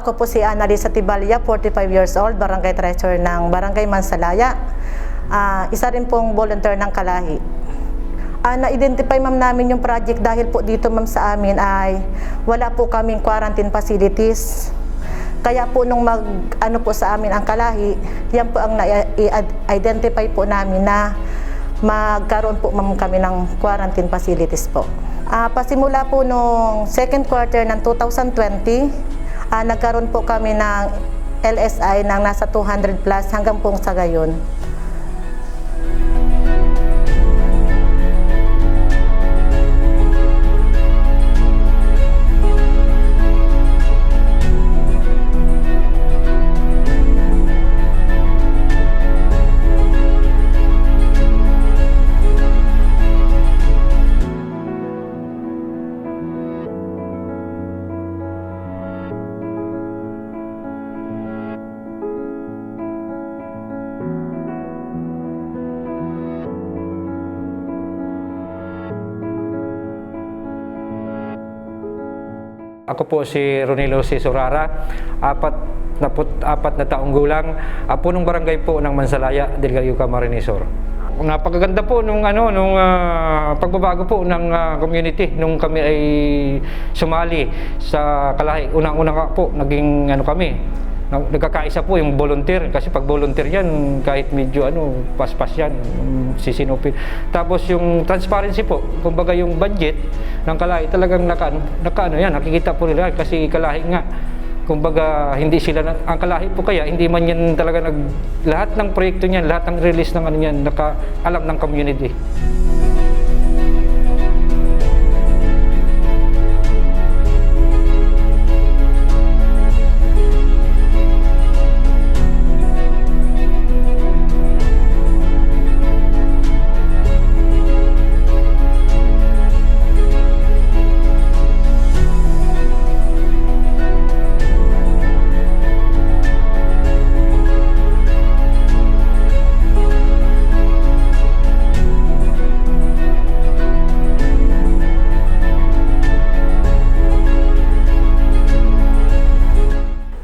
Ako po si Annalisa Tibalia, 45 years old, Barangay Treasurer ng Barangay Mansalaya. Isa rin pong volunteer ng Kalahi. Na-identify ma'am namin yung project dahil po dito ma'am sa amin ay wala po kaming quarantine facilities. Kaya po nung ano po sa amin ang Kalahi, yan po ang na-identify po namin na magkaroon po ma'am kami ng quarantine facilities po. Pasimula po nung second quarter ng 2020, nagkaroon po kami ng LSI ng nasa 200 plus hanggang po sa gayon. Ako po si Ronilo C. Sorara, 44 na taong gulang, punong barangay po ng Mansalaya, Delgado, Camarines Sur. Napakaganda po nung pagbabago po ng community nung kami ay sumali sa Kalahi. Unang-una po naging kami. Nagkakaisa po yung volunteer kasi pag volunteer yan kahit medyo paspas yan sisinupin. Tapos yung transparency po, kumbaga yung budget ng Kalahi talagang yan, nakikita po nila kasi Kalahi nga. Kumbaga hindi sila ang Kalahi po kaya hindi man yan talaga lahat ng proyekto niyan, lahat ng release ng yan nakaalam ng community.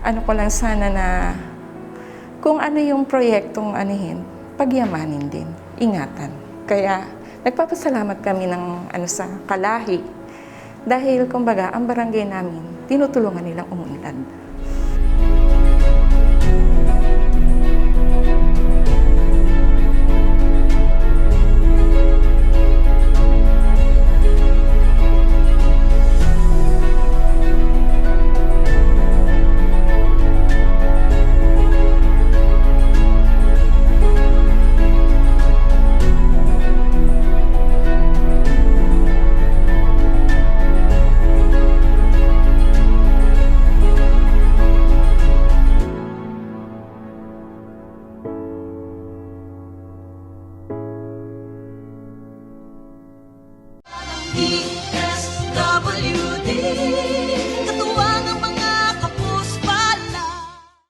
Ano ko lang sana na kung ano yung proyektong pagyamanin din, ingatan. Kaya nagpapasalamat kami ng sa Kalahi dahil kumbaga ang barangay namin tinutulungan nilang umunlad. DSW